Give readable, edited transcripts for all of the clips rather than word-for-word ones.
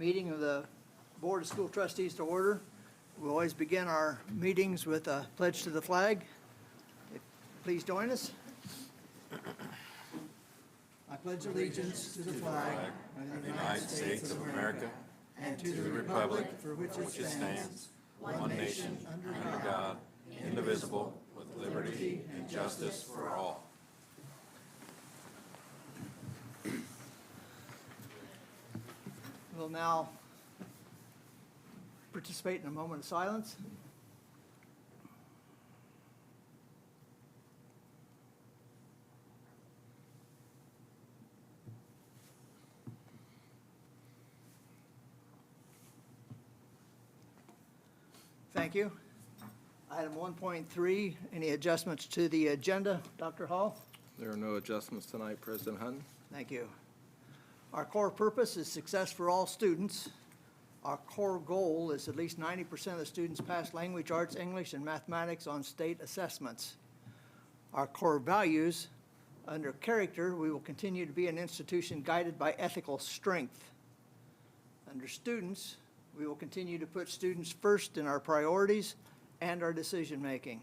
meeting of the Board of School Trustees to order. We always begin our meetings with a pledge to the flag. Please join us. I pledge allegiance to the flag of the United States of America and to the republic for which it stands, one nation, under God, indivisible, with liberty and justice for all. We'll now participate in a moment of silence. Thank you. Item 1.3, any adjustments to the agenda? Dr. Hall? There are no adjustments tonight, President Hutton. Thank you. Our core purpose is success for all students. Our core goal is at least 90% of the students pass language arts, English, and mathematics on state assessments. Our core values, under character, we will continue to be an institution guided by ethical strength. Under students, we will continue to put students first in our priorities and our decision-making.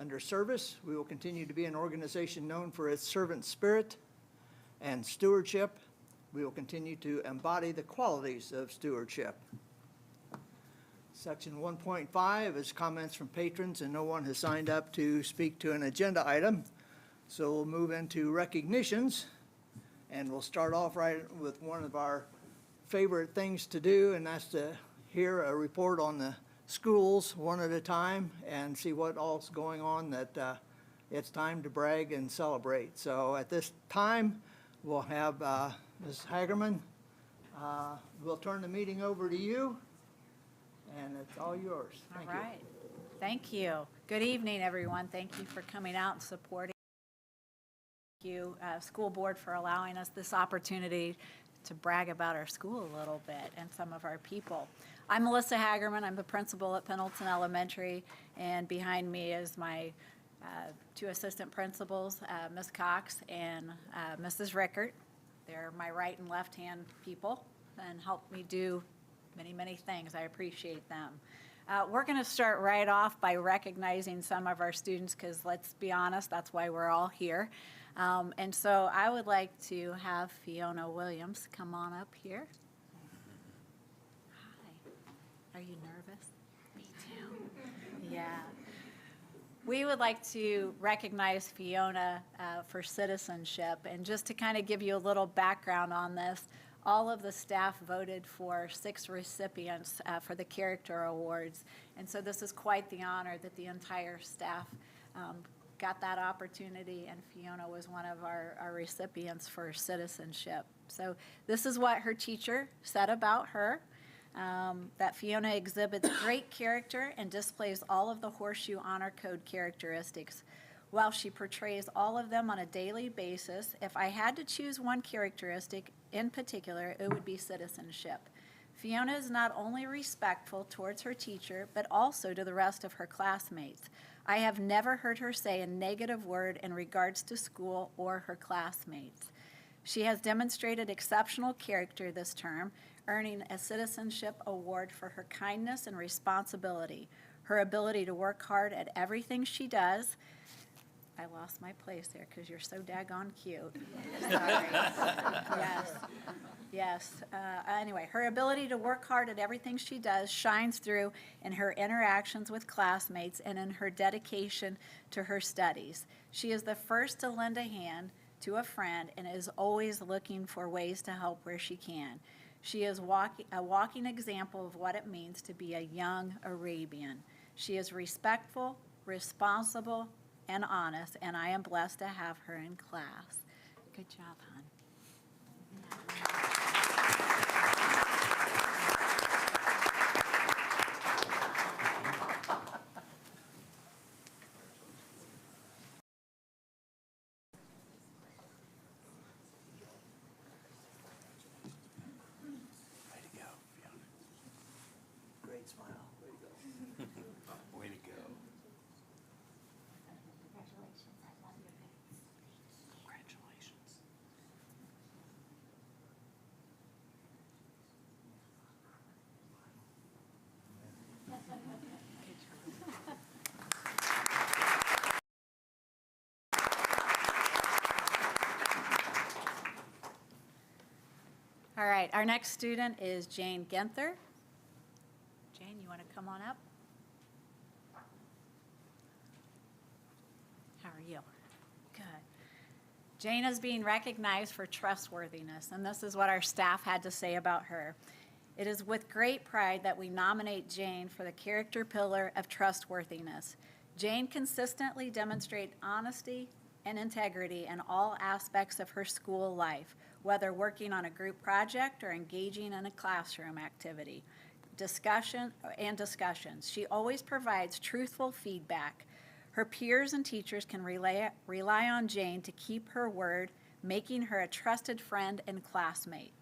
Under service, we will continue to be an organization known for its servant spirit and stewardship. We will continue to embody the qualities of stewardship. Section 1.5 is comments from patrons, and no one has signed up to speak to an agenda item. So we'll move into recognitions, and we'll start off right with one of our favorite things to do, and that's to hear a report on the schools one at a time and see what all's going on that it's time to brag and celebrate. So at this time, we'll have Ms. Hagerman. We'll turn the meeting over to you, and it's all yours. Thank you. All right. Thank you. Good evening, everyone. Thank you for coming out and supporting. Thank you, school board, for allowing us this opportunity to brag about our school a little bit and some of our people. I'm Melissa Hagerman. I'm the principal at Pendleton Elementary, and behind me is my two assistant principals, Ms. Cox and Mrs. Rickert. They're my right and left hand people and help me do many, many things. I appreciate them. We're going to start right off by recognizing some of our students because, let's be honest, that's why we're all here. And so I would like to have Fiona Williams come on up here. Hi. Are you nervous? Me too. Yeah. We would like to recognize Fiona for citizenship. And just to kind of give you a little background on this, all of the staff voted for 6 recipients for the Character Awards. And so this is quite the honor that the entire staff got that opportunity, and Fiona was one of our recipients for citizenship. So this is what her teacher said about her. That Fiona exhibits great character and displays all of the Horseshoe Honor Code characteristics. While she portrays all of them on a daily basis, if I had to choose one characteristic in particular, it would be citizenship. Fiona is not only respectful towards her teacher, but also to the rest of her classmates. I have never heard her say a negative word in regards to school or her classmates. She has demonstrated exceptional character this term, earning a citizenship award for her kindness and responsibility, her ability to work hard at everything she does. I lost my place there because you're so daggone cute. Sorry. Yes. Anyway, her ability to work hard at everything she does shines through in her interactions with classmates and in her dedication to her studies. She is the first to lend a hand to a friend and is always looking for ways to help where she can. She is a walking example of what it means to be a young Arabian. She is respectful, responsible, and honest, and I am blessed to have her in class. Good job, hon. Great smile. Way to go. Way to go. Congratulations. I love your pictures. Congratulations. All right, our next student is Jane Ginther. Jane, you want to come on up? How are you? Good. Jane is being recognized for trustworthiness, and this is what our staff had to say about her. It is with great pride that we nominate Jane for the character pillar of trustworthiness. Jane consistently demonstrates honesty and integrity in all aspects of her school life, whether working on a group project or engaging in a classroom activity. Discussions. She always provides truthful feedback. Her peers and teachers can rely on Jane to keep her word, making her a trusted friend and classmate.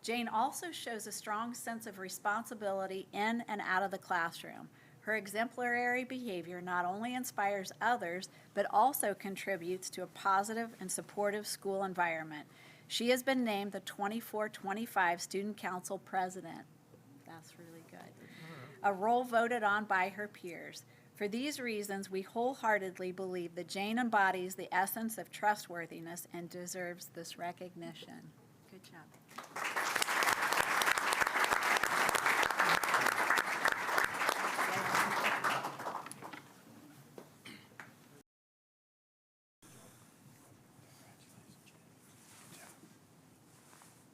Jane also shows a strong sense of responsibility in and out of the classroom. Her exemplary behavior not only inspires others, but also contributes to a positive and supportive school environment. She has been named the 24-25 Student Council President. That's really good. A role voted on by her peers. For these reasons, we wholeheartedly believe that Jane embodies the essence of trustworthiness and deserves this recognition. Good job.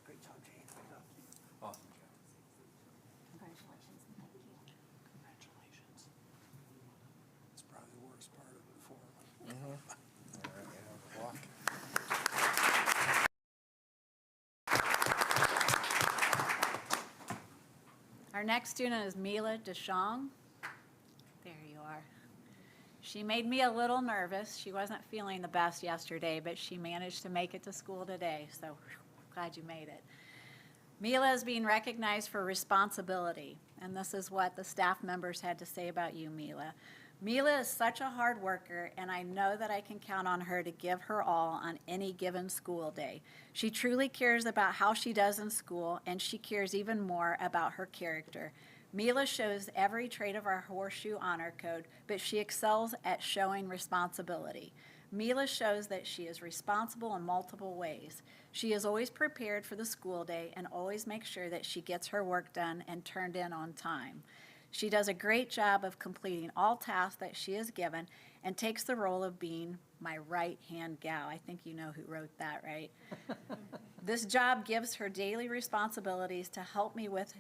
Great job, Jane. Great job. Awesome. Congratulations. Thank you. Congratulations. It's probably the worst part of it for them. Our next student is Mila DeShong. There you are. She made me a little nervous. She wasn't feeling the best yesterday, but she managed to make it to school today, so glad you made it. Mila is being recognized for responsibility, and this is what the staff members had to say about you, Mila. Mila is such a hard worker, and I know that I can count on her to give her all on any given school day. She truly cares about how she does in school, and she cares even more about her character. Mila shows every trait of our Horseshoe Honor Code, but she excels at showing responsibility. Mila shows that she is responsible in multiple ways. She is always prepared for the school day and always makes sure that she gets her work done and turned in on time. She does a great job of completing all tasks that she is given and takes the role of being my right-hand gal. I think you know who wrote that, right? This job gives her daily responsibilities to help me with,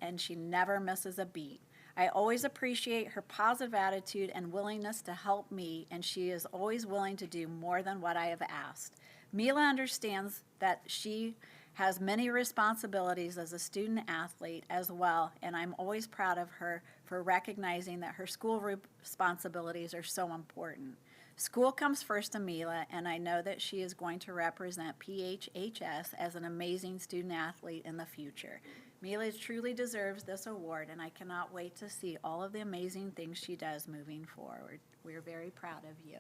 and she never misses a beat. I always appreciate her positive attitude and willingness to help me, and she is always willing to do more than what I have asked. Mila understands that she has many responsibilities as a student athlete as well, and I'm always proud of her for recognizing that her school responsibilities are so important. School comes first to Mila, and I know that she is going to represent PHHS as an amazing student athlete in the future. Mila truly deserves this award, and I cannot wait to see all of the amazing things she does moving forward. We're very proud of you.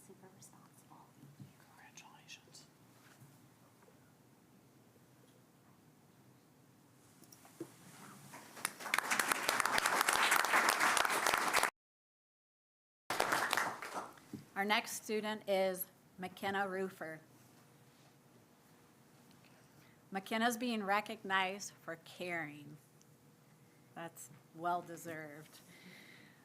Super responsible. Congratulations. Our next student is McKenna Roofer. McKenna's being recognized for caring. That's well-deserved.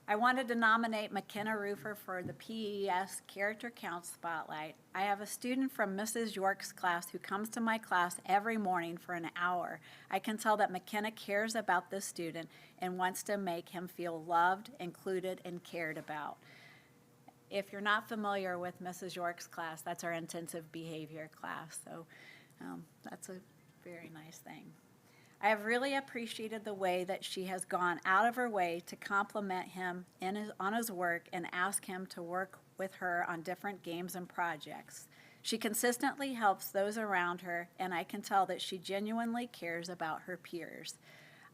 I wanted to nominate McKenna Roofer for the PES Character Count Spotlight. I have a student from Mrs. York's class who comes to my class every morning for an hour. I can tell that McKenna cares about this student and wants to make him feel loved, included, and cared about. If you're not familiar with Mrs. York's class, that's our intensive behavior class, so that's a very nice thing. I have really appreciated the way that she has gone out of her way to compliment him on his work and ask him to work with her on different games and projects. She consistently helps those around her, and I can tell that she genuinely cares about her peers.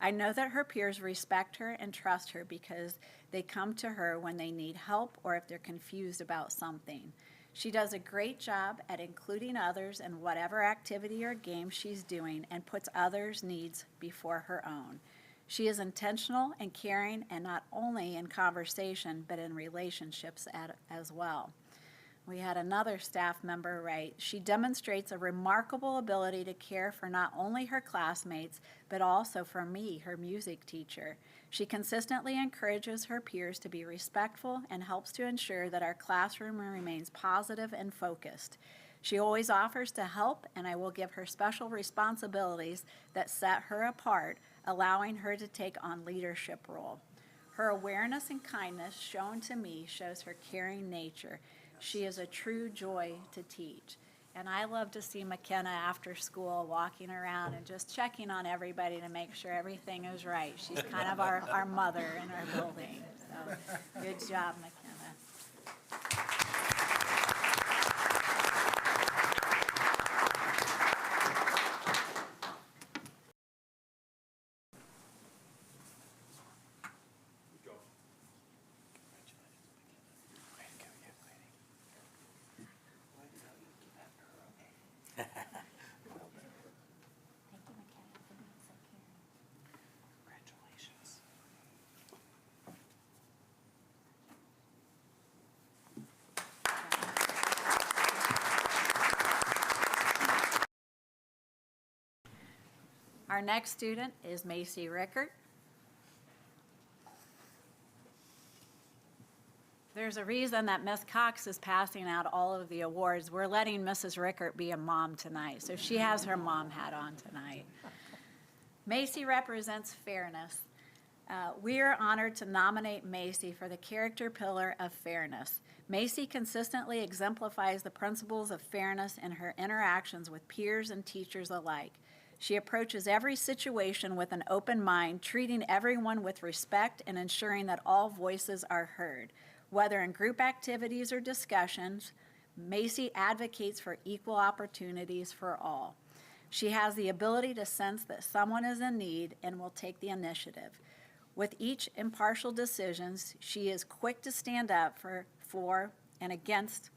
I know that her peers respect her and trust her because they come to her when they need help or if they're confused about something. She does a great job at including others in whatever activity or game she's doing and puts others' needs before her own. She is intentional and caring, and not only in conversation, but in relationships as well. We had another staff member write, she demonstrates a remarkable ability to care for not only her classmates, but also for me, her music teacher. She consistently encourages her peers to be respectful and helps to ensure that our classroom remains positive and focused. She always offers to help, and I will give her special responsibilities that set her apart, allowing her to take on leadership role. Her awareness and kindness shown to me shows her caring nature. She is a true joy to teach. And I love to see McKenna after school walking around and just checking on everybody to make sure everything is right. She's kind of our mother in our building. So good job, McKenna. Congratulations. Our next student is Macy Rickert. There's a reason that Miss Cox is passing out all of the awards. We're letting Mrs. Rickert be a mom tonight, so she has her mom hat on tonight. Macy represents fairness. We are honored to nominate Macy for the character pillar of fairness. Macy consistently exemplifies the principles of fairness in her interactions with peers and teachers alike. She approaches every situation with an open mind, treating everyone with respect and ensuring that all voices are heard. Whether in group activities or discussions, Macy advocates for equal opportunities for all. She has the ability to sense that someone is in need and will take the initiative. With each impartial decisions, she is quick to stand up for and against,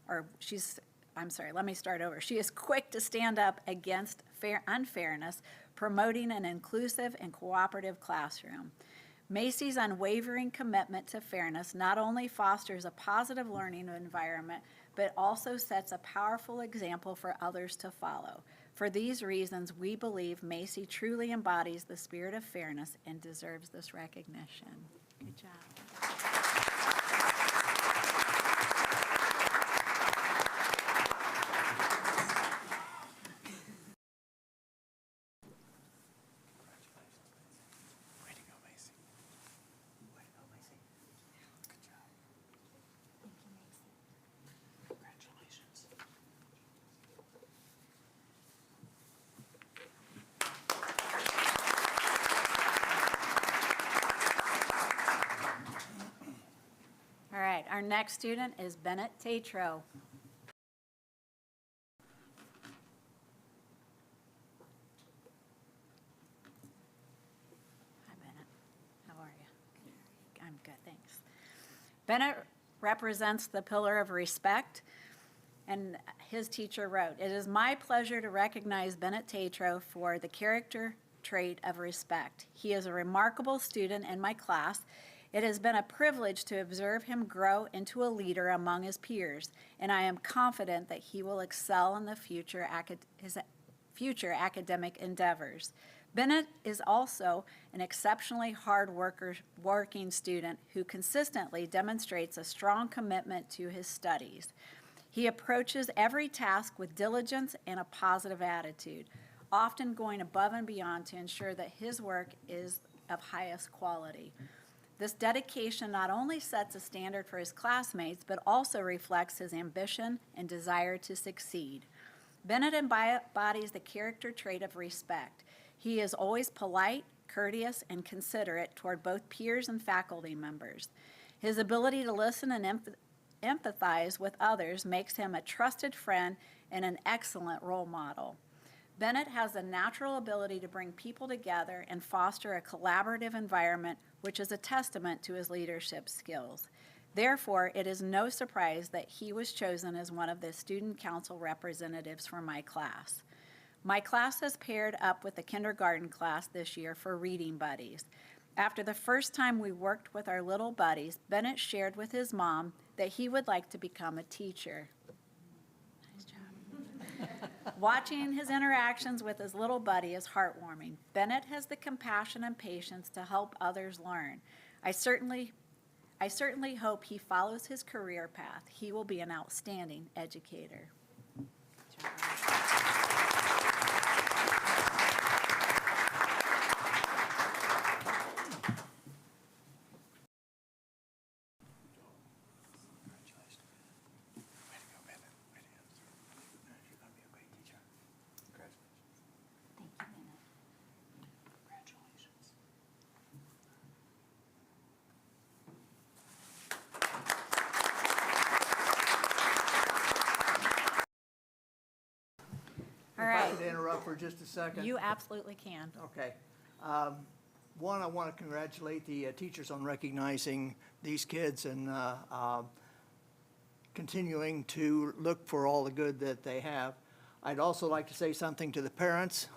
She is quick to stand up against unfairness, promoting an inclusive and cooperative classroom. Macy's unwavering commitment to fairness not only fosters a positive learning environment, but also sets a powerful example for others to follow. For these reasons, we believe Macy truly embodies the spirit of fairness and deserves this recognition. Good job. Way to go, Macy. Way to go, Macy. Good job. Congratulations. All right, our next student is Bennett Tatro. Hi, Bennett. How are you? I'm good, thanks. Bennett represents the pillar of respect, and his teacher wrote, "It is my pleasure to recognize Bennett Tatro for the character trait of respect. He is a remarkable student in my class. It has been a privilege to observe him grow into a leader among his peers, and I am confident that he will excel in the his future academic endeavors. Bennett is also an exceptionally hard-working student who consistently demonstrates a strong commitment to his studies. He approaches every task with diligence and a positive attitude, often going above and beyond to ensure that his work is of highest quality. This dedication not only sets a standard for his classmates, but also reflects his ambition and desire to succeed. Bennett embodies the character trait of respect. He is always polite, courteous, and considerate toward both peers and faculty members. His ability to listen and empathize with others makes him a trusted friend and an excellent role model. Bennett has a natural ability to bring people together and foster a collaborative environment, which is a testament to his leadership skills. Therefore, it is no surprise that he was chosen as one of the student council representatives for my class. My class has paired up with the kindergarten class this year for reading buddies. After the first time we worked with our little buddies, Bennett shared with his mom that he would like to become a teacher. Nice job. Watching his interactions with his little buddy is heartwarming. Bennett has the compassion and patience to help others learn. I certainly hope he follows his career path. He will be an outstanding educator. Congratulations. Way to go, Bennett. Way to go. You're gonna be a great teacher. Congratulations. Thank you, Bennett. Congratulations. All If I right, could interrupt for just a second. you absolutely can. Okay. One, I want to congratulate the teachers on recognizing these kids and continuing to look for all the good that they have. I'd also like to say something to the parents.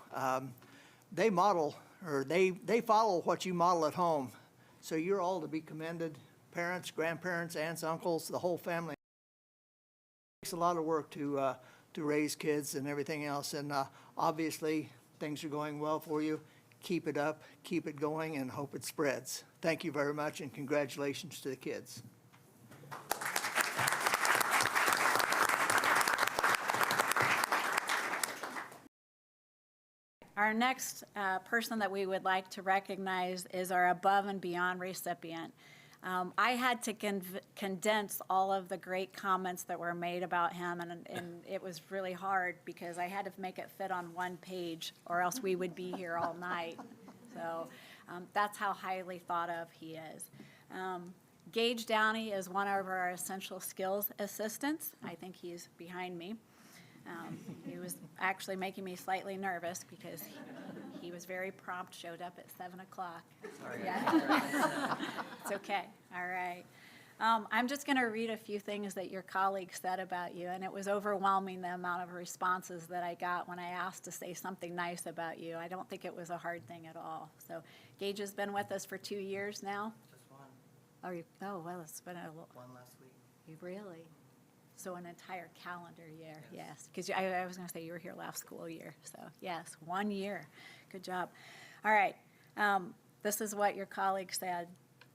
They model, or they follow what you model at home. So you're all to be commended, parents, grandparents, aunts, uncles, the whole family. It takes a lot of work to raise kids and everything else. And obviously, things are going well for you. Keep it up, keep it going, and hope it spreads. Thank you very much, and congratulations to the kids. Our next person that we would like to recognize is our Above and Beyond recipient. I had to condense all of the great comments that were made about him, and it was really hard because I had to make it fit on one page, or else we would be here all night. So that's how highly thought of he is. Gage Downey is one of our essential skills assistants. I think he's behind me. He was actually making me slightly nervous because he was very prompt, showed up at 7 o'clock. Sorry. Yeah. It's okay. All right. I'm just going to read a few things that your colleagues said about you, and it was overwhelming the amount of responses that I got when I asked to say something nice about you. I don't think it was a hard thing at all. So Gage has been with us for 2 years now. Just one. Oh, well, it's been a little. One last week. You really? So an entire calendar year, yes. Because I was going to say you were here last school year. So yes, 1 year. Good job. All right. This is what your colleague said.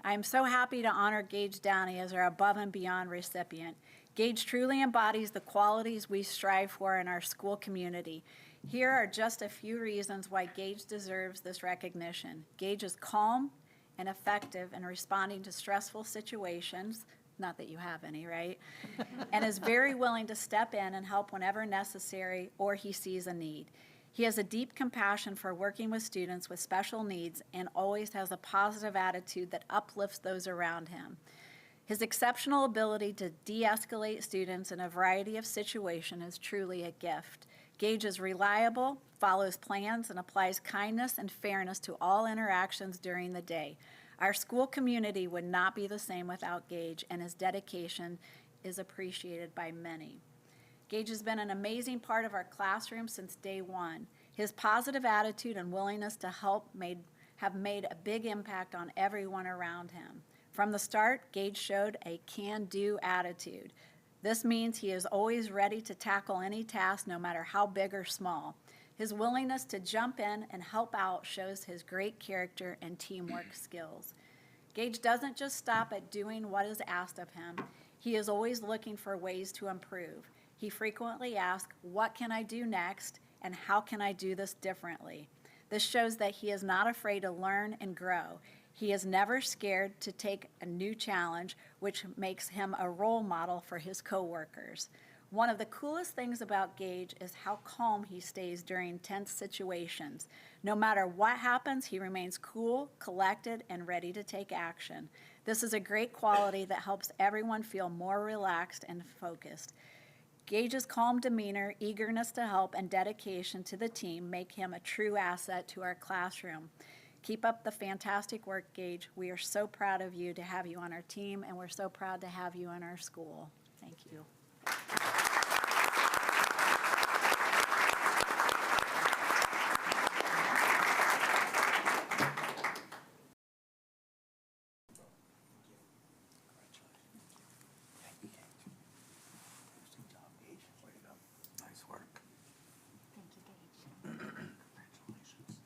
I'm so happy to honor Gage Downey as our Above and Beyond recipient. Gage truly embodies the qualities we strive for in our school community. Here are just a few reasons why Gage deserves this recognition. Gage is calm and effective in responding to stressful situations, not that you have any, right? And is very willing to step in and help whenever necessary or he sees a need. He has a deep compassion for working with students with special needs and always has a positive attitude that uplifts those around him. His exceptional ability to de-escalate students in a variety of situations is truly a gift. Gage is reliable, follows plans, and applies kindness and fairness to all interactions during the day. Our school community would not be the same without Gage, and his dedication is appreciated by many. Gage has been an amazing part of our classroom since day one. His positive attitude and willingness to help have made a big impact on everyone around him. From the start, Gage showed a can-do attitude. This means he is always ready to tackle any task, no matter how big or small. His willingness to jump in and help out shows his great character and teamwork skills. Gage doesn't just stop at doing what is asked of him. He is always looking for ways to improve. He frequently asks, "What can I do next, and how can I do this differently?" This shows that he is not afraid to learn and grow. He is never scared to take a new challenge, which makes him a role model for his coworkers. One of the coolest things about Gage is how calm he stays during tense situations. No matter what happens, he remains cool, collected, and ready to take action. This is a great quality that helps everyone feel more relaxed and focused. Gage's calm demeanor, eagerness to help, and dedication to the team make him a true asset to our classroom. Keep up the fantastic work, Gage. We are so proud of you to have you on our team, and we're so proud to have you in our school. Thank you. Good job, Gage. Way to go. Nice work. Thank you, Gage. Congratulations.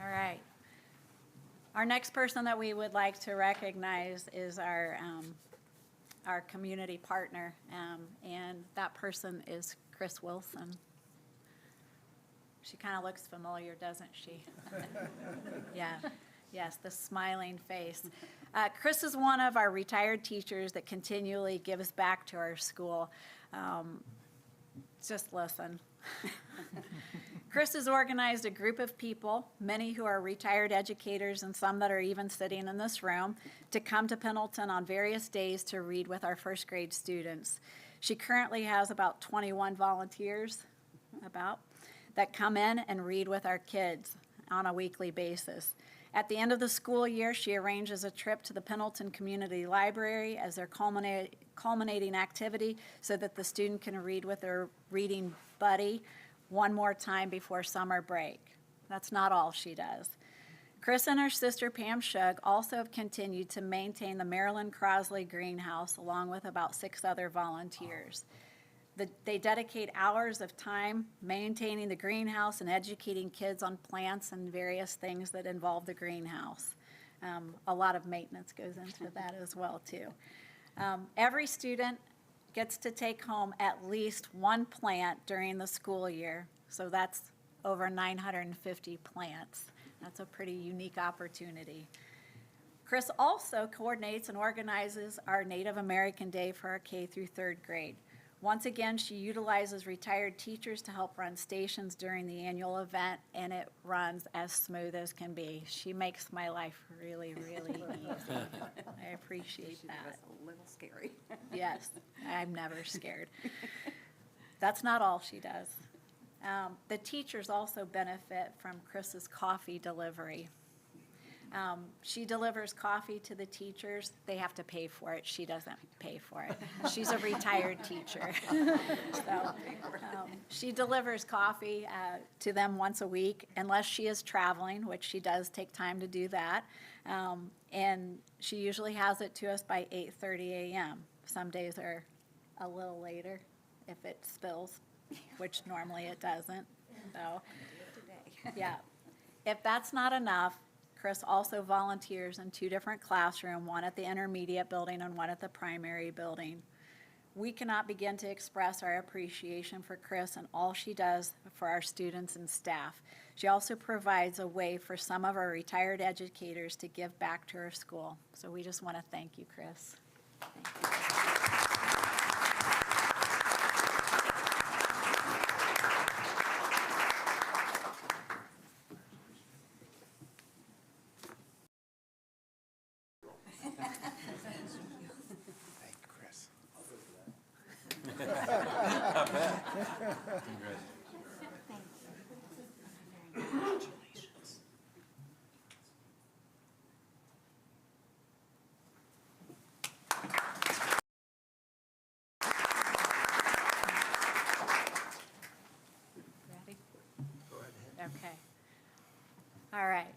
All right. Our next person that we would like to recognize is our community partner, and that person is Chris Wilson. She kind of looks familiar, doesn't she? Yeah, yes, the smiling face. Chris is one of our retired teachers that continually gives back to our school. Just listen. Chris has organized a group of people, many who are retired educators and some that are even sitting in this room, to come to Pendleton on various days to read with our first grade students. She currently has about 21 volunteers, that come in and read with our kids on a weekly basis. At the end of the school year, she arranges a trip to the Pendleton Community Library as their culminating activity so that the student can read with their reading buddy one more time before summer break. That's not all she does. Chris and her sister Pam Shug also have continued to maintain the Marilyn Crosley greenhouse along with about 6 other volunteers. They dedicate hours of time maintaining the greenhouse and educating kids on plants and various things that involve the greenhouse. A lot of maintenance goes into that as well, too. Every student gets to take home at least one plant during the school year, so that's over 950 plants. That's a pretty unique opportunity. Chris also coordinates and organizes our Native American Day for our K through 3rd grade. Once again, she utilizes retired teachers to help run stations during the annual event, and it runs as smooth as can be. She makes my life really, really easy. I appreciate that. That's a little scary. Yes, I'm never scared. That's not all she does. The teachers also benefit from Chris's coffee delivery. She delivers coffee to the teachers. They have to pay for it. She doesn't pay for it. She's a retired teacher. So she delivers coffee to them once a week, unless she is traveling, which she does take time to do that. And she usually has it to us by 8:30 a.m. Some days are a little later if it spills, which normally it doesn't. So, yeah. If that's not enough, Chris also volunteers in 2 different classrooms, one at the intermediate building and one at the primary building. We cannot begin to express our appreciation for Chris and all she does for our students and staff. She also provides a way for some of our retired educators to give back to our school. So we just want to thank you, Chris. Thank you. Thank you, Chris. Congratulations. Ready? Okay. All right.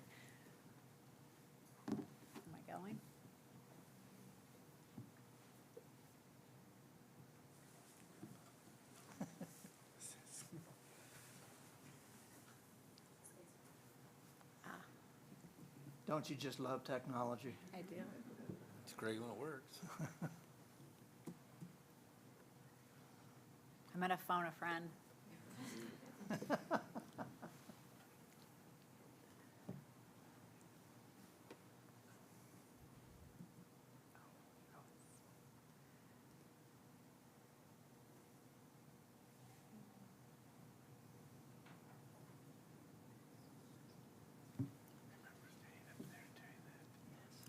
Am I going? Don't you just love technology? I do. It's great when it works. I'm going to phone a friend.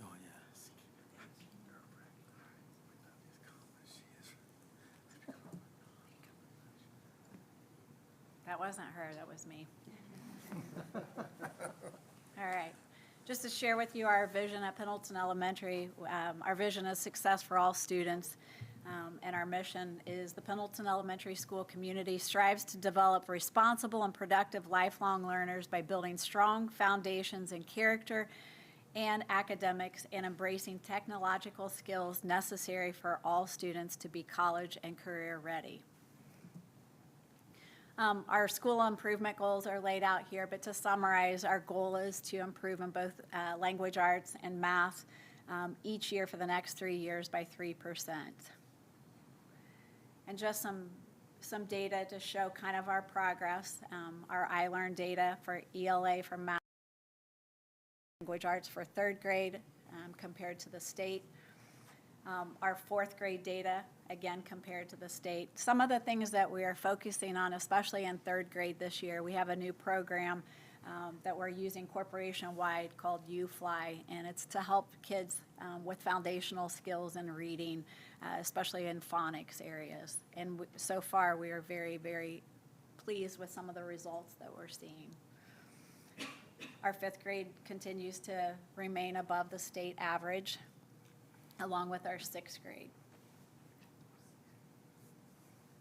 Oh, yes. That wasn't her, that was me. All right. Just to share with you our vision at Pendleton Elementary, our vision is success for all students. And our mission is the Pendleton Elementary School community strives to develop responsible and productive lifelong learners by building strong foundations in character and academics and embracing technological skills necessary for all students to be college and career ready. Our school improvement goals are laid out here, but to summarize, our goal is to improve in both language arts and math each year for the next 3 years by 3%. And just some data to show kind of our progress. Our iLearn data for ELA for math, language arts for 3rd grade compared to the state. Our 4th grade data, again, compared to the state. Some of the things that we are focusing on, especially in 3rd grade this year, we have a new program that we're using corporation-wide called UFly, and it's to help kids with foundational skills in reading, especially in phonics areas. And so far, we are very, very pleased with some of the results that we're seeing. Our 5th grade continues to remain above the state average, along with our 6th grade.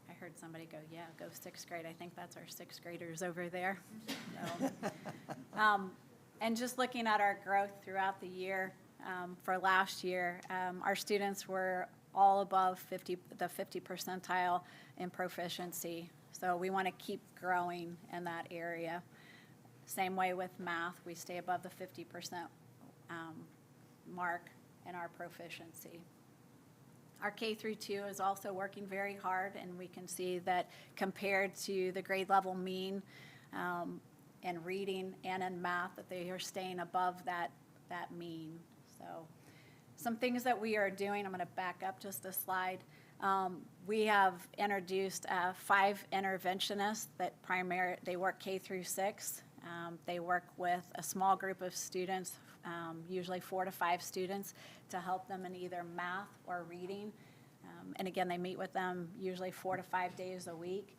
I heard somebody go, yeah, go 6th grade. I think that's our 6th graders over there. So, and just looking at our growth throughout the year, for last year, our students were all above the 50 percentile in proficiency. So we want to keep growing in that area. Same way with math, we stay above the 50% mark in our proficiency. Our K through 2 is also working very hard, and we can see that compared to the grade level mean in reading and in math, that they are staying above that mean. So some things that we are doing, I'm going to back up just a slide. We have introduced 5 interventionists that they work K through 6. They work with a small group of students, usually 4 to 5 students, to help them in either math or reading. And again, they meet with them usually 4 to 5 days a week.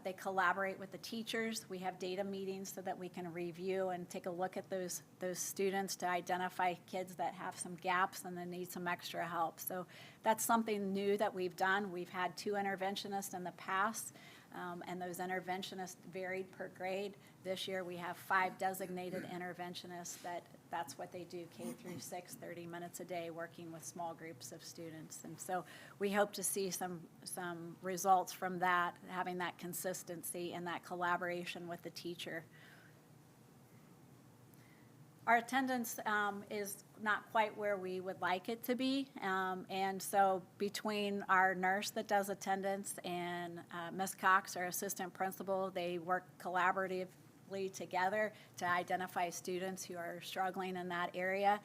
They collaborate with the teachers. We have data meetings so that we can review and take a look at those students to identify kids that have some gaps and then need some extra help. So that's something new that we've done. We've had 2 interventionists in the past, and those interventionists varied per grade. This year we have 5 designated interventionists that's what they do, K through 6, 30 minutes a day, working with small groups of students. And so we hope to see some results from that, having that consistency and that collaboration with the teacher. Our attendance is not quite where we would like it to be, and so between our nurse that does attendance and Ms. Cox, our assistant principal, they work collaboratively together to identify students who are struggling in that area,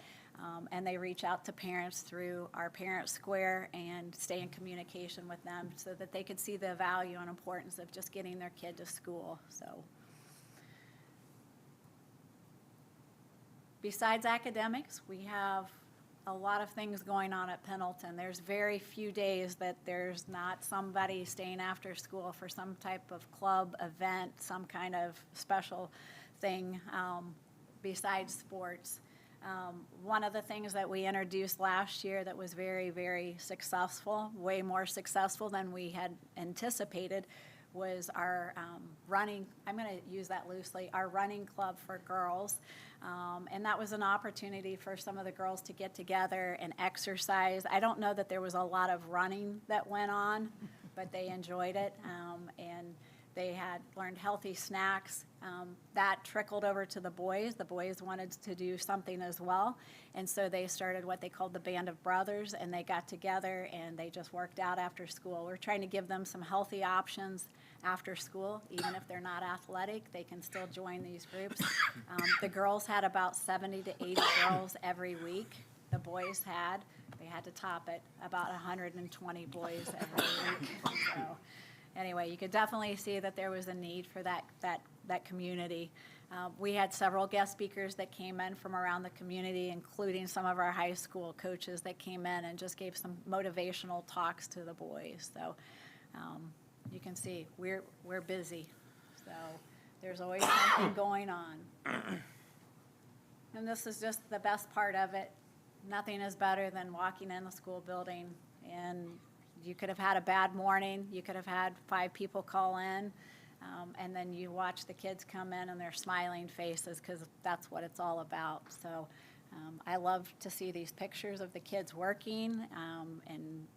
and they reach out to parents through our parent square and stay in communication with them so that they could see the value and importance of just getting their kid to school. So besides academics, we have a lot of things going on at Pendleton. There's very few days that there's not somebody staying after school for some type of club, event, some kind of special thing besides sports. One of the things that we introduced last year that was very, very successful, way more successful than we had anticipated, was our running, I'm going to use that loosely, our running club for girls. And that was an opportunity for some of the girls to get together and exercise. I don't know that there was a lot of running that went on, but they enjoyed it. And they had learned healthy snacks. That trickled over to the boys. The boys wanted to do something as well. And so they started what they called the Band of Brothers, and they got together and they just worked out after school. We're trying to give them some healthy options after school. Even if they're not athletic, they can still join these groups. The girls had about 70 to 80 girls every week. The boys they had to top it, about 120 boys every week. So anyway, you could definitely see that there was a need for that community. We had several guest speakers that came in from around the community, including some of our high school coaches that came in and just gave some motivational talks to the boys. So you can see we're busy. So there's always something going on. And this is just the best part of it. Nothing is better than walking in the school building, and you could have had a bad morning, you could have had 5 people call in, and then you watch the kids come in and their smiling faces, because that's what it's all about. So I love to see these pictures of the kids working, and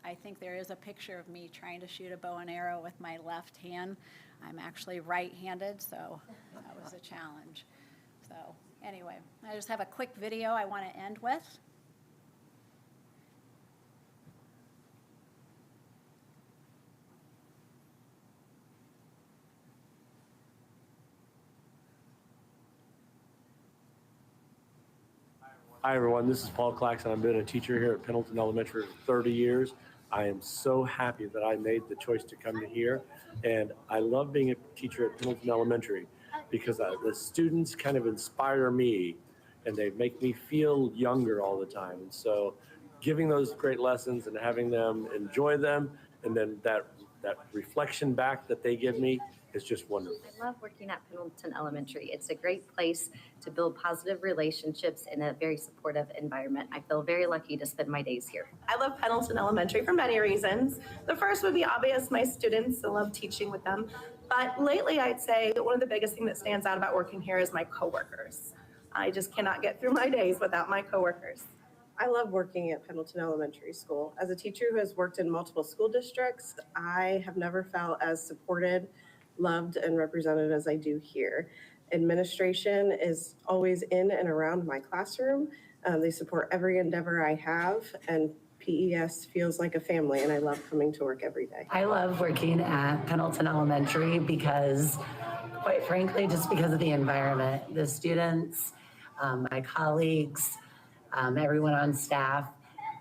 I think there is a picture of me trying to shoot a bow and arrow with my left hand. I'm actually right-handed, so that was a challenge. So anyway, I just have a quick video I want to end with. Hi, everyone. This is Paul Claxon. I've been a teacher here at Pendleton Elementary for 30 years. I am so happy that I made the choice to come to here. And I love being a teacher at Pendleton Elementary because the students kind of inspire me and they make me feel younger all the time. And so giving those great lessons and having them enjoy them, and then that reflection back that they give me is just wonderful. I love working at Pendleton Elementary. It's a great place to build positive relationships in a very supportive environment. I feel very lucky to spend my days here. I love Pendleton Elementary for many reasons. The first would be obvious, my students, I love teaching with them. But lately, I'd say that one of the biggest things that stands out about working here is my coworkers. I just cannot get through my days without my coworkers. I love working at Pendleton Elementary School. As a teacher who has worked in multiple school districts, I have never felt as supported, loved, and represented as I do here. Administration is always in and around my classroom. They support every endeavor I have, and PES feels like a family, and I love coming to work every day. I love working at Pendleton Elementary because, quite frankly, just because of the environment, the students, my colleagues, everyone on staff.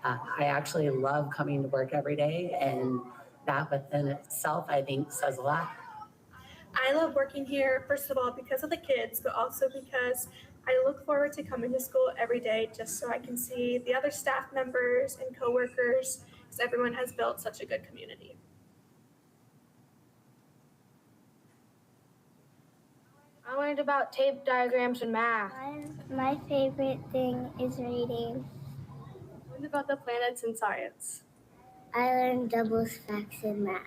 I actually love coming to work every day, and that within itself, I think, says a lot. I love working here, first of all, because of the kids, but also because I look forward to coming to school every day just so I can see the other staff members and coworkers, because everyone has built such a good community. I learned about tape diagrams and math. My favorite thing is reading. I learned about the planets and science. I learned double stacks in math.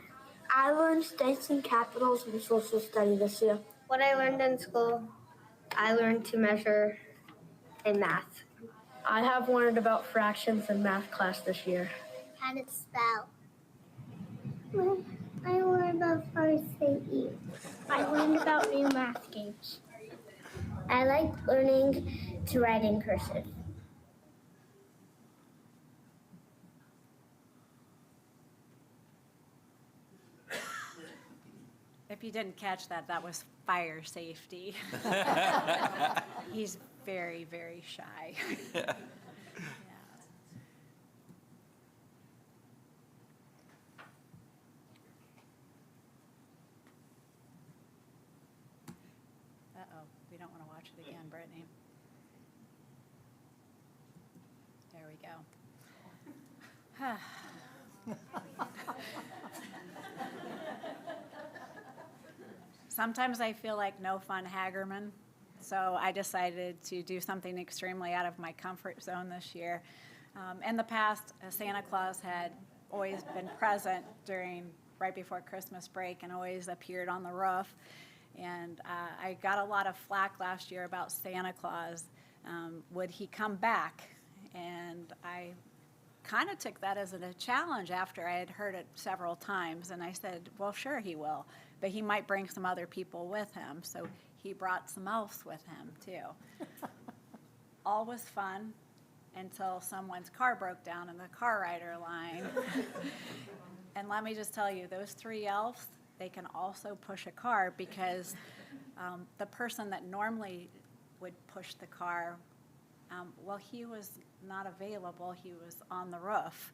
I learned states and capitals and social study this year. What I learned in school, I learned to measure in math. I have learned about fractions in math class this year. How to spell. I learned about first and E. I learned about new math games. I like learning to write in cursive. If you didn't catch that, that was fire safety. He's very, very shy. Yeah. Uh-oh, we don't want to watch it again, Brittany. There we go. Sometimes I feel like no fun Hagerman, so I decided to do something extremely out of my comfort zone this year. In the past, Santa Claus had always been present right before Christmas break and always appeared on the roof. And I got a lot of flack last year about Santa Claus. Would he come back? And I kind of took that as a challenge after I had heard it several times. And I said, well, sure he will, but he might bring some other people with him. So he brought some elves with him too. All was fun until someone's car broke down in the car rider line. And let me just tell you, those 3 elves, they can also push a car because the person that normally would push the car, well, he was not available. He was on the roof.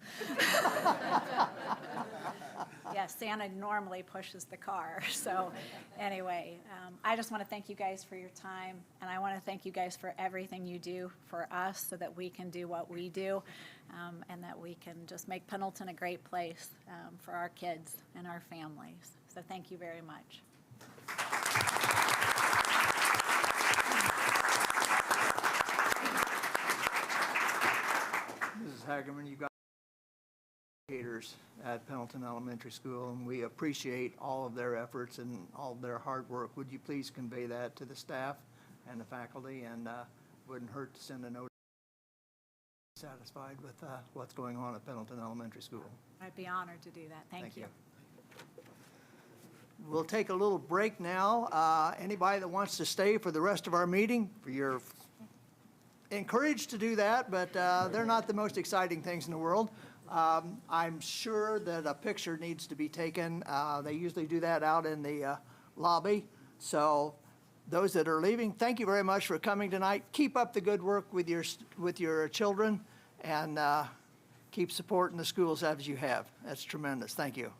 Yeah, Santa normally pushes the car. So anyway, I just want to thank you guys for your time, and I want to thank you guys for everything you do for us so that we can do what we do, and that we can just make Pendleton a great place for our kids and our families. So thank you very much. Hagerman, you got educators at Pendleton Elementary School, and we appreciate all of their efforts and all of their hard work. Would you please convey that to the staff and the faculty, and wouldn't hurt to send a note satisfied with what's going on at Pendleton Elementary School. I'd be honored to do that. Thank you. We'll take a little break now. Anybody that wants to stay for the rest of our meeting, you're encouraged to do that, but they're not the most exciting things in the world. I'm sure that a picture needs to be taken. They usually do that out in the lobby. So those that are leaving, thank you very much for coming tonight. Keep up the good work with your children, and keep supporting the schools as you have. That's tremendous. Thank you.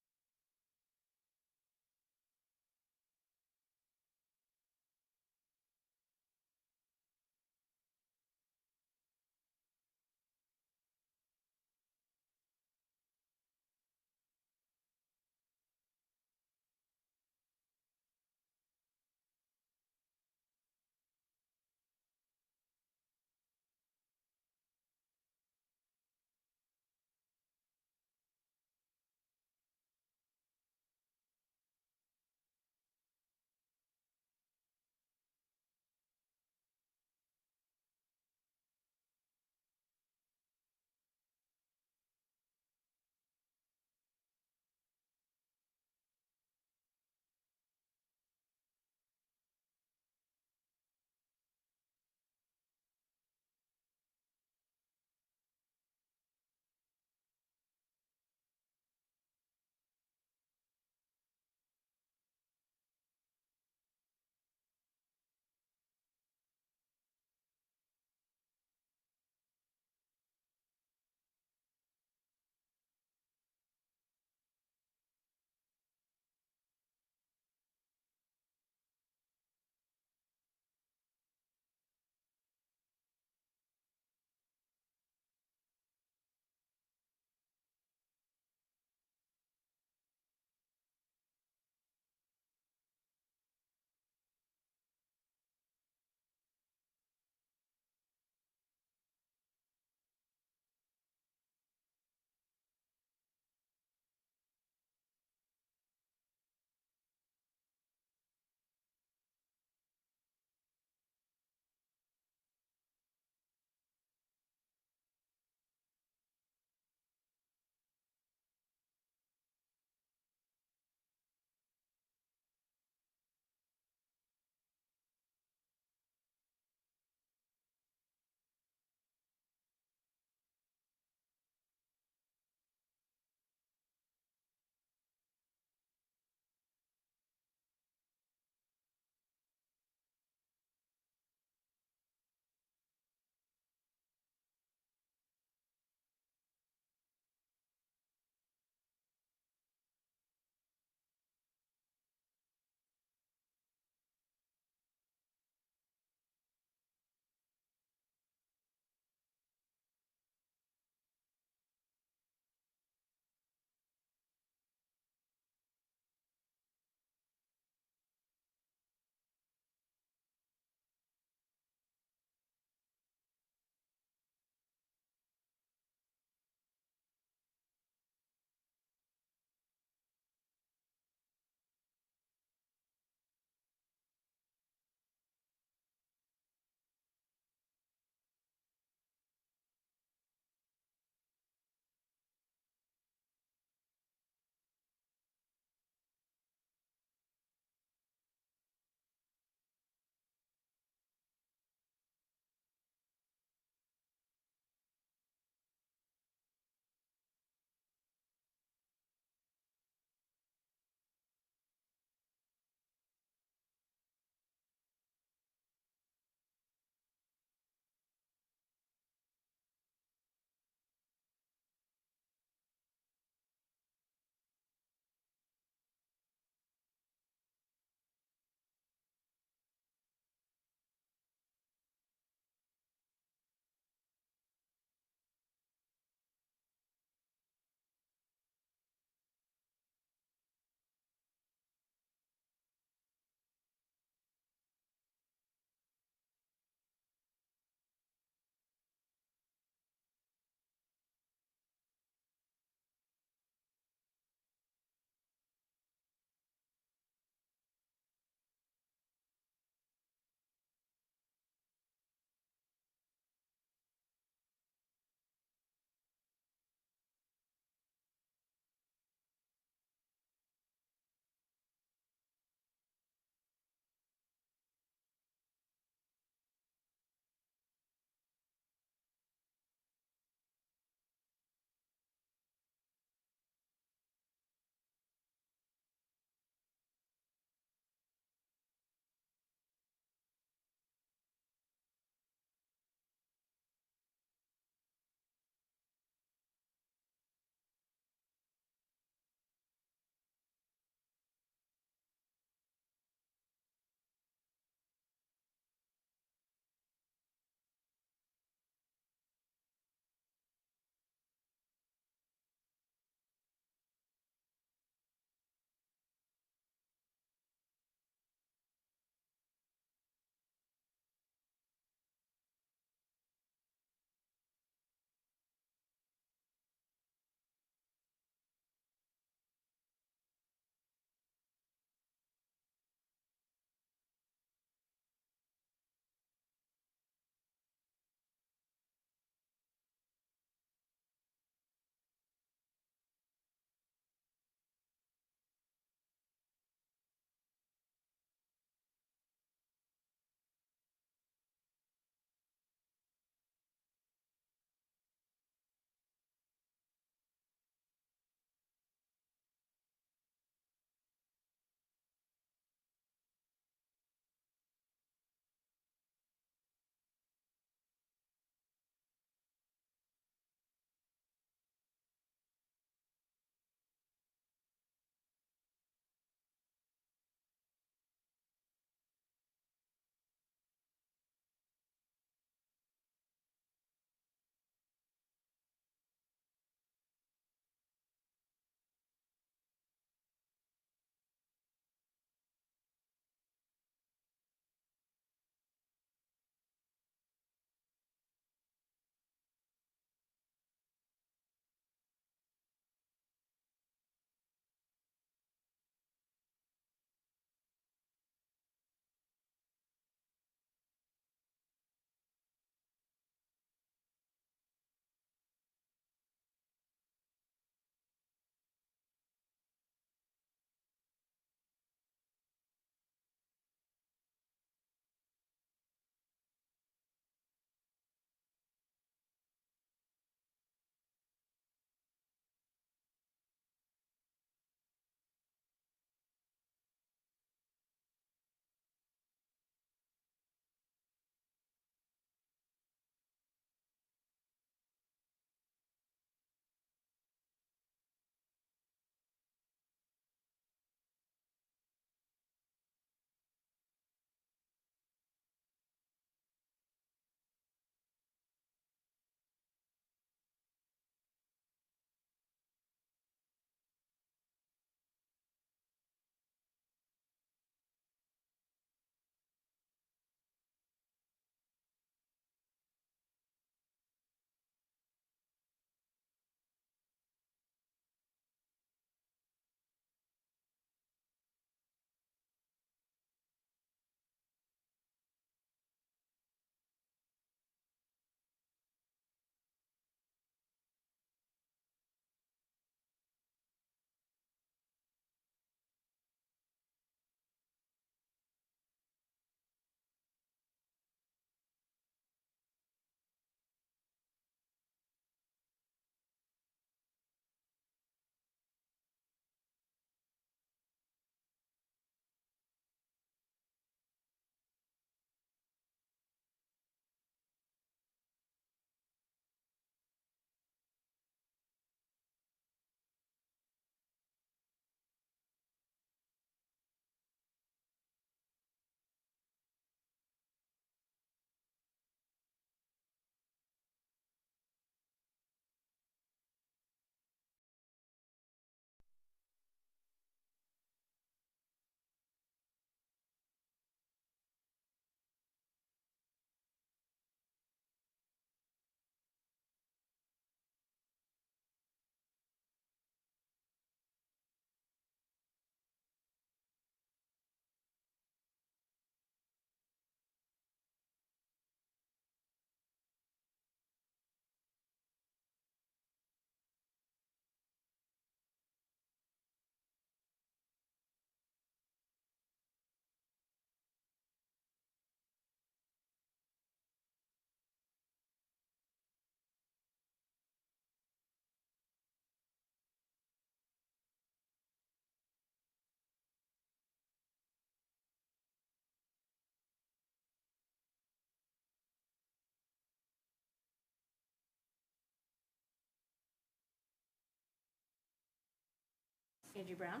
Angie Brown?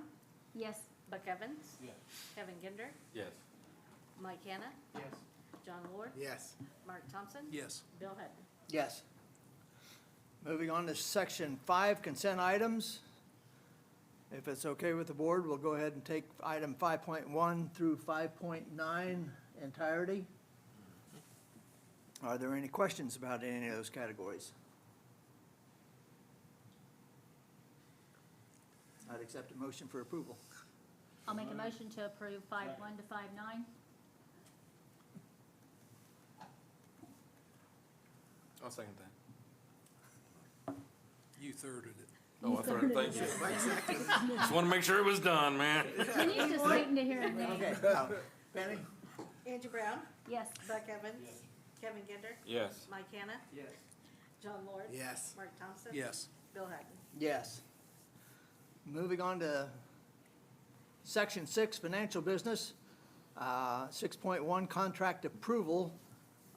Yes. Buck Evans? Yes. Kevin Ginder? Yes. Mike Hanna? Yes. John Lord? Yes. Mark Thompson? Yes. Bill Hedden? Yes. Moving on to section 5, consent items. If it's okay with the board, we'll go ahead and take item 5.1 through 5.9 entirety. Are there any questions about any of those categories? I'd accept a motion for approval. I'll make a motion to approve 5.1 to 5.9. I'll second that. You thirded it. Oh, I thought, thank you. Just want to make sure it was done, man. Denise just waiting to hear a name. Okay, Penny? Angie Brown? Yes. Buck Evans? Yes. Kevin Ginder? Yes. Mike Hanna? Yes. John Lord? Yes. Mark Thompson? Yes. Bill Hedden? Yes. Moving on to section 6, financial business. 6.1, contract approval.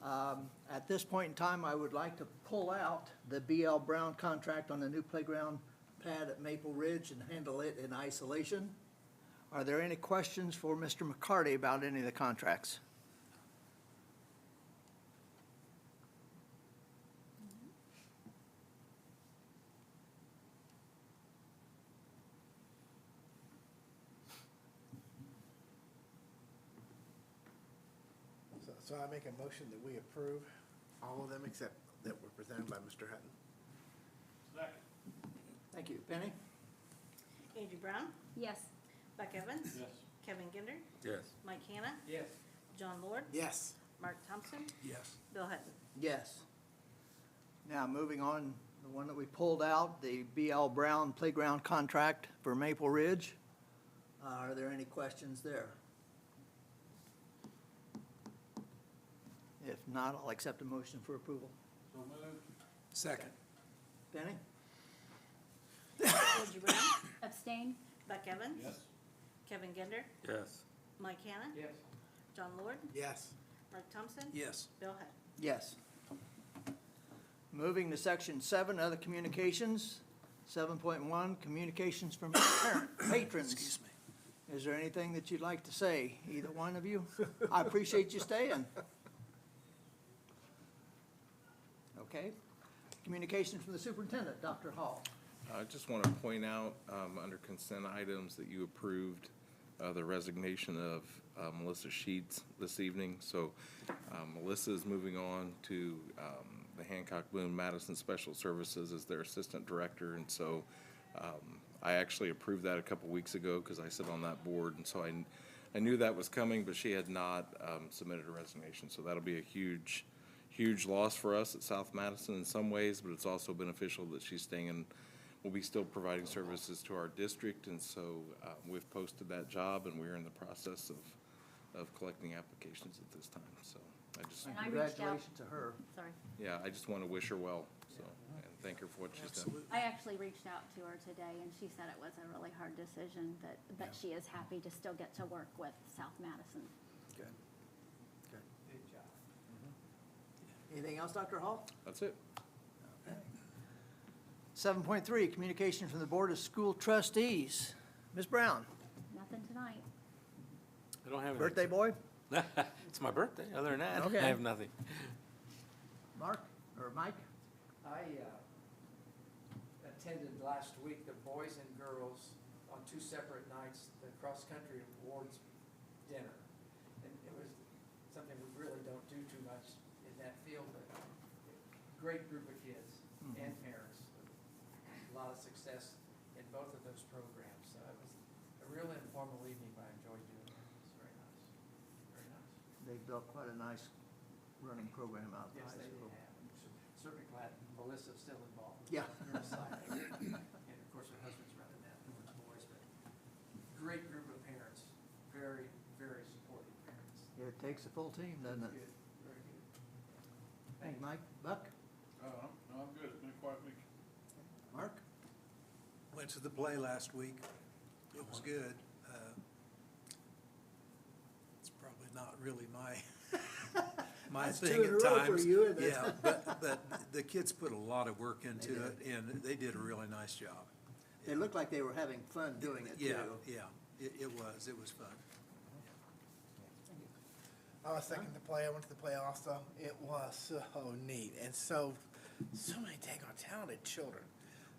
At this point in time, I would like to pull out the BL Brown contract on the new playground pad at Maple Ridge and handle it in isolation. Are there any questions for Mr. McCarty about any of the contracts? So I make a motion that we approve all of them except that were presented by Mr. Hutton. Thank you. Penny? Angie Brown? Yes. Buck Evans? Yes. Kevin Ginder? Yes. Mike Hanna? Yes. John Lord? Yes. Mark Thompson? Yes. Bill Hedden? Yes. Now, moving on, the one that we pulled out, the BL Brown playground contract for Maple Ridge. Are there any questions there? If not, I'll accept a motion for approval. So moved. Second. Penny? Angie Brown? Abstain. Buck Evans? Yes. Kevin Ginder? Yes. Mike Hanna? Yes. John Lord? Yes. Mark Thompson? Yes. Bill Hedden? Yes. Moving to section 7, other communications. 7.1, communications from patrons. Excuse me. Is there anything that you'd like to say, either one of you? I appreciate you staying. Okay. Communications from the superintendent, Dr. Hall. I just want to point out, under consent items, that you approved the resignation of Melissa Sheets this evening. So Melissa is moving on to the Hancock Boone Madison Special Services as their assistant director. And so I actually approved that a couple weeks ago because I sit on that board. And so I knew that was coming, but she had not submitted a resignation. So that'll be a huge loss for us at South Madison in some ways, but it's also beneficial that she's staying in. We'll be still providing services to our district, and so we've posted that job, and we're in the process of collecting applications at this time. So I just, And I reached out. Congratulations to her. Sorry. yeah, I just want to wish her well, so, and thank her for what she's done. Absolutely. I actually reached out to her today, and she said it was a really hard decision, but she is happy to still get to work with South Madison. Good. Good. Good job. Anything else, Dr. Hall? That's it. Okay. 7.3, communication from the Board of School Trustees. Ms. Brown, Nothing tonight. I don't have birthday boy? It's my birthday. Other than that, Okay. I have nothing. Mark, or Mike? I attended last week the boys and girls on 2 separate nights, the cross-country awards dinner. And it was something we really don't do too much in that field, but great group of kids and parents. A lot of success in both of those programs. So it was a real informal evening, but I enjoyed doing it. It was very nice. Very nice. They've built quite a nice running program out at the Yes, high they school. have. I'm certainly glad Melissa's still involved. Yeah. Her side. And of course, her husband's running that towards boys, but great group of parents, very, very supportive parents. It takes a full team, doesn't it? Good, very good. Thank you, Mike. Buck? No, I'm good. It's been a quiet week. Mark? Went to the play last week. It was good. It's probably not really my That's thing 2 in a at row times. for you, isn't it? Yeah, but the kids put a lot of work into it, and they did a really nice job. It looked like they were having fun doing it too. Yeah, it was fun. I was second to play. I went to the play also. It was so neat and so many daggone talented children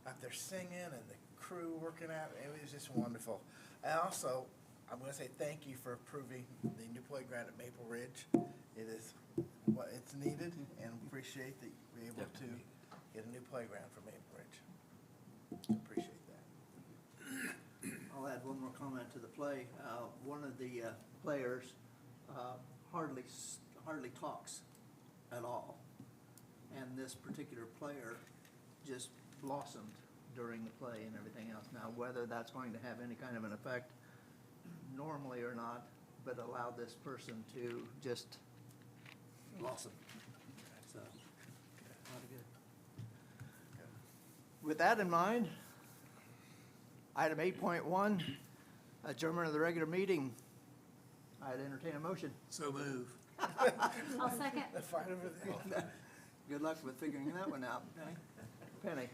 out there singing and the crew working out. It was just wonderful. And also, I'm going to say thank you for approving the new playground at Maple Ridge. It is what it's needed, and appreciate that you're able to get a new playground for Maple Ridge. Appreciate that. I'll add one more comment to the play. One of the players hardly talks at all. And this particular player just blossomed during the play and everything else. Now, whether that's going to have any kind of an effect normally or not, but allow this person to just blossom. So, a lot of good. With that in mind, item 8.1, adjournment of the regular meeting. I'd entertain a motion. So move. I'll second. The fight over there. Good luck with figuring that one out, Penny.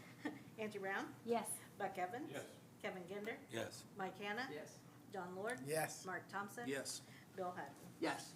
Angie Brown? Yes. Buck Evans? Yes. Kevin Ginder? Yes. Mike Hanna? Yes. John Lord? Yes. Mark Thompson? Yes. Bill Hutton? Yes.